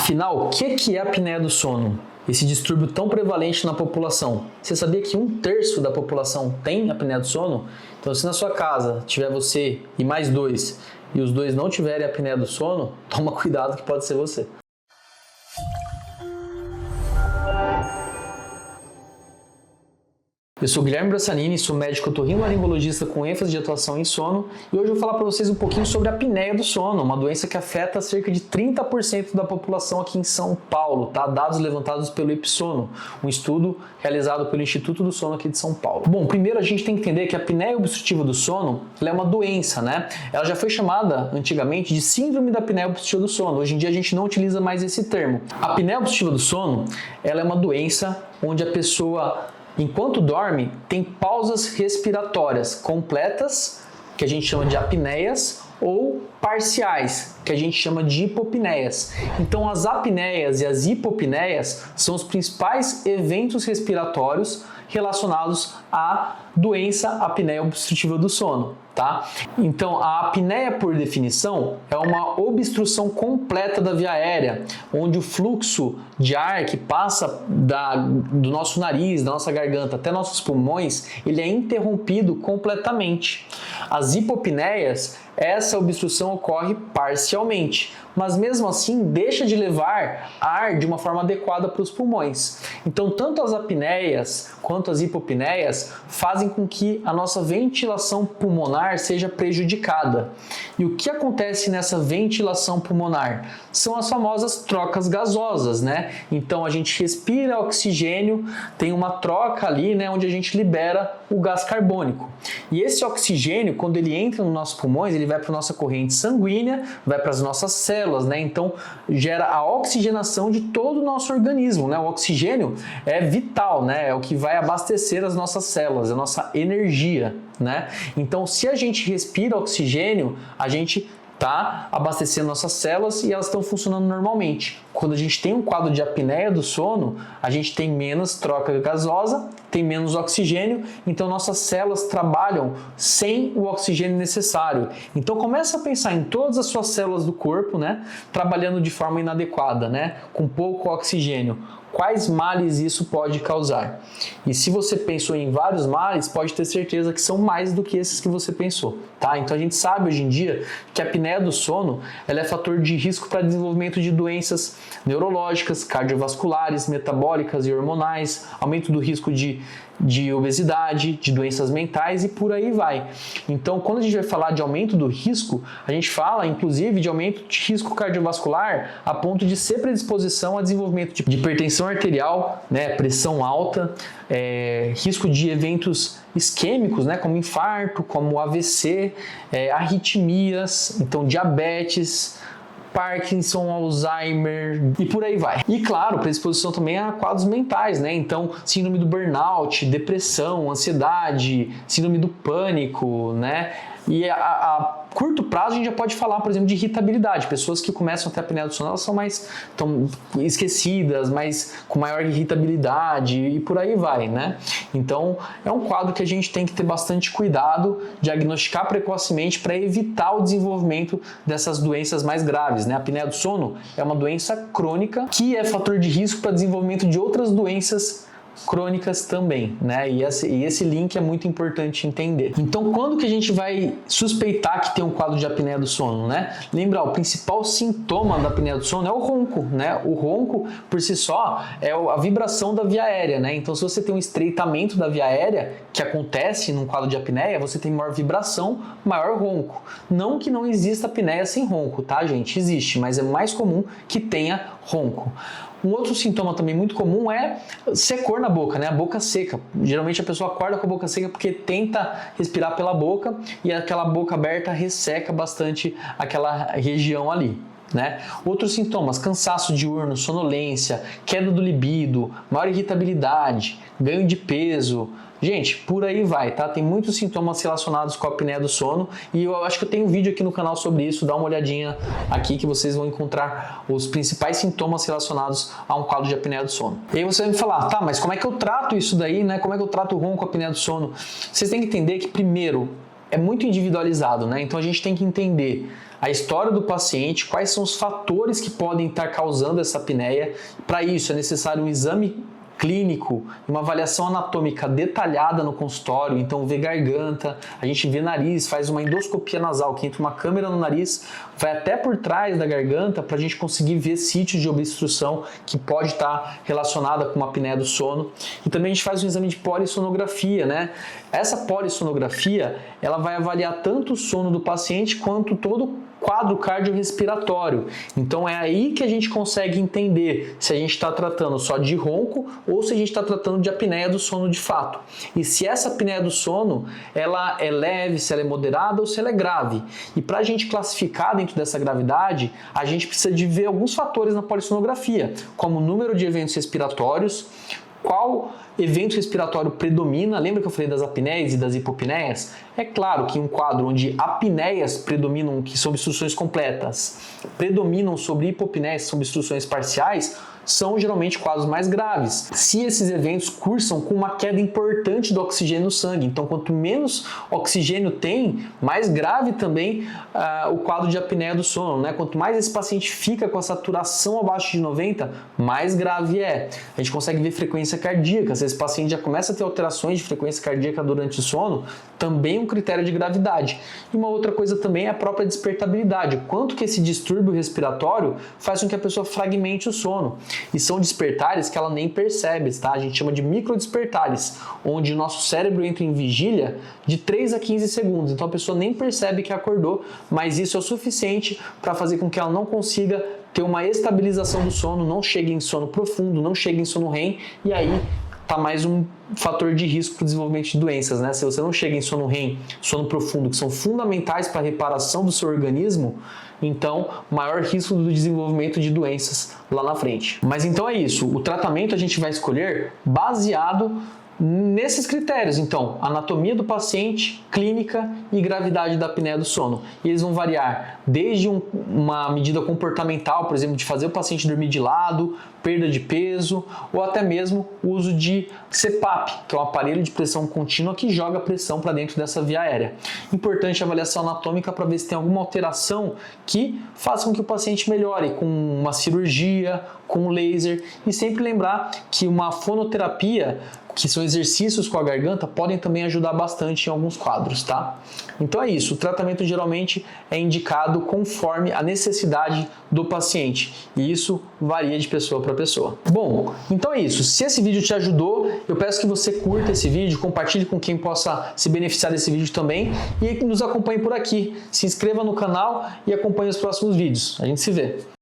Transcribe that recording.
Afinal, o que é a apneia do sono? Esse distúrbio tão prevalente na população. Você sabia que 1/3 da população tem apneia do sono? Então, se na sua casa tiver você e mais 2, e os 2 não tiverem apneia do sono, toma cuidado que pode ser você. Eu sou Guilherme Brassanini, sou médico otorrinolaringologista com ênfase de atuação em sono e hoje eu vou falar para vocês um pouquinho sobre a apneia do sono, uma doença que afeta cerca de 30% da população aqui em São Paulo, tá? Dados levantados pelo Ipsono, um estudo realizado pelo Instituto do Sono aqui de São Paulo. Bom, primeiro a gente tem que entender que a apneia obstrutiva do sono ela é uma doença, né? Ela já foi chamada antigamente de síndrome da apneia obstrutiva do sono. Hoje em dia a gente não utiliza mais esse termo. A apneia obstrutiva do sono ela é uma doença onde a pessoa enquanto dorme, tem pausas respiratórias completas, que a gente chama de apneias, ou parciais, que a gente chama de hipopneias. Então, as apneias e as hipopneias são os principais eventos respiratórios relacionados à doença apneia obstrutiva do sono, tá? Então, a apneia, por definição, é uma obstrução completa da via aérea, onde o fluxo de ar que passa do nosso nariz, da nossa garganta até nossos pulmões, ele é interrompido completamente. As hipopneias, essa obstrução ocorre parcialmente, mas mesmo assim deixa de levar ar de uma forma adequada para os pulmões. Então, tanto as apneias quanto as hipopneias fazem com que a nossa ventilação pulmonar seja prejudicada. E o que acontece nessa ventilação pulmonar? São as famosas trocas gasosas, né? Então, a gente respira oxigênio, tem uma troca ali, né, onde a gente libera o gás carbônico. E esse oxigênio, quando ele entra nos nossos pulmões, ele vai para a nossa corrente sanguínea, vai para as nossas células, né? Então gera a oxigenação de todo o nosso organismo, né? O oxigênio é vital, né? É o que vai abastecer as nossas células, a nossa energia, né? Então, se a gente respira oxigênio, a gente está abastecendo nossas células e elas estão funcionando normalmente. Quando a gente tem um quadro de apneia do sono, a gente tem menos troca gasosa, tem menos oxigênio, então nossas células trabalham sem o oxigênio necessário. Então começa a pensar em todas as suas células do corpo, né, trabalhando de forma inadequada, né, com pouco oxigênio. Quais males isso pode causar? E se você pensou em vários males, pode ter certeza que são mais do que esses que você pensou, tá? Então a gente sabe hoje em dia que a apneia do sono ela é fator de risco para desenvolvimento de doenças neurológicas, cardiovasculares, metabólicas e hormonais, aumento do risco de obesidade, de doenças mentais e por aí vai. Então, quando a gente vai falar de aumento do risco, a gente fala, inclusive, de aumento de risco cardiovascular a ponto de ser predisposição a desenvolvimento de hipertensão arterial, né, pressão alta, risco de eventos isquêmicos, né, como infarto, como AVC, arritmias, então diabetes, Parkinson, Alzheimer e por aí vai. E claro, predisposição também a quadros mentais, né? Então, síndrome do burnout, depressão, ansiedade, síndrome do pânico, né? E a curto prazo a gente já pode falar, por exemplo, de irritabilidade. Pessoas que começam a ter apneia do sono, elas são mais esquecidas, com maior irritabilidade e por aí vai, né? Então, é um quadro que a gente tem que ter bastante cuidado, diagnosticar precocemente para evitar o desenvolvimento dessas doenças mais graves, né? A apneia do sono é uma doença crônica que é fator de risco para desenvolvimento de outras doenças crônicas também, né? E esse link é muito importante entender. Então, quando que a gente vai suspeitar que tem um quadro de apneia do sono, né? Lembra, o principal sintoma da apneia do sono é o ronco, né? O ronco, por si só, é a vibração da via aérea, né? Então, se você tem um estreitamento da via aérea, que acontece num quadro de apneia, você tem maior vibração, maior ronco. Não que não exista apneia sem ronco, tá, gente? Existe, mas é mais comum que tenha ronco. Um outro sintoma também muito comum é secor na boca, né? A boca seca. Geralmente a pessoa acorda com a boca seca porque tenta respirar pela boca e aquela boca aberta resseca bastante aquela região ali, né? Outros sintomas: cansaço diurno, sonolência, queda do libido, maior irritabilidade, ganho de peso. Gente, por aí vai, tá? Tem muitos sintomas relacionados com a apneia do sono e eu acho que eu tenho um vídeo aqui no canal sobre isso, dá uma olhadinha aqui que vocês vão encontrar os principais sintomas relacionados a um quadro de apneia do sono. E aí você vai me falar, tá, mas como é que eu trato isso daí, né? Como é que eu trato o ronco, a apneia do sono? Vocês têm que entender que, primeiro, é muito individualizado, né? Então a gente tem que entender a história do paciente, quais são os fatores que podem estar causando essa apneia. Para isso é necessário um exame clínico, uma avaliação anatômica detalhada no consultório, então vê garganta, a gente vê nariz, faz uma endoscopia nasal, que entra uma câmera no nariz, vai até por trás da garganta para a gente conseguir ver sítios de obstrução que pode estar relacionada com uma apneia do sono. E também a gente faz um exame de polissonografia, né? Essa polissonografia, ela vai avaliar tanto o sono do paciente quanto todo o quadro cardiorrespiratório. Então é aí que a gente consegue entender se a gente está tratando só de ronco ou se a gente está tratando de apneia do sono de fato. E se essa apneia do sono ela é leve, se ela é moderada ou se ela é grave. E para a gente classificar dentro dessa gravidade, a gente precisa de ver alguns fatores na polissonografia, como o número de eventos respiratórios, qual evento respiratório predomina. Lembra que eu falei das apneias e das hipopneias? É claro que um quadro onde apneias predominam, que são obstruções completas, predominam sobre hipopneias, que são obstruções parciais, são geralmente quadros mais graves. Se esses eventos cursam com uma queda importante do oxigênio no sangue, então quanto menos oxigênio tem, mais grave também o quadro de apneia do sono, né? Quanto mais esse paciente fica com a saturação abaixo de 90, mais grave é. A gente consegue ver frequência cardíaca. Se esse paciente já começa a ter alterações de frequência cardíaca durante o sono, também é um critério de gravidade. E uma outra coisa também é a própria despertabilidade, o quanto que esse distúrbio respiratório faz com que a pessoa fragmente o sono. E são despertares que ela nem percebe, tá? A gente chama de microdespertares, onde o nosso cérebro entra em vigília de 3 a 15 segundos. Então a pessoa nem percebe que acordou, mas isso é o suficiente para fazer com que ela não consiga ter uma estabilização do sono, não chegue em sono profundo, não chegue em sono REM, e aí tá mais um fator de risco para o desenvolvimento de doenças, né? Se você não chega em sono REM, sono profundo, que são fundamentais para a reparação do seu organismo, então maior risco do desenvolvimento de doenças lá na frente. Mas então é isso, o tratamento a gente vai escolher baseado nesses critérios, então, anatomia do paciente, clínica e gravidade da apneia do sono. E eles vão variar desde uma medida comportamental, por exemplo, de fazer o paciente dormir de lado, perda de peso, ou até mesmo o uso de CPAP, que é um aparelho de pressão contínua que joga pressão para dentro dessa via aérea. Importante a avaliação anatômica para ver se tem alguma alteração que faça com que o paciente melhore, com uma cirurgia, com laser, e sempre lembrar que uma fonoterapia, que são exercícios com a garganta, podem também ajudar bastante em alguns quadros, tá? Então é isso, o tratamento geralmente é indicado conforme a necessidade do paciente, e isso varia de pessoa para pessoa. Bom, então é isso, se esse vídeo te ajudou, eu peço que você curta esse vídeo, compartilhe com quem possa se beneficiar desse vídeo também, e nos acompanhe por aqui, se inscreva no canal e acompanhe os próximos vídeos. A gente se vê!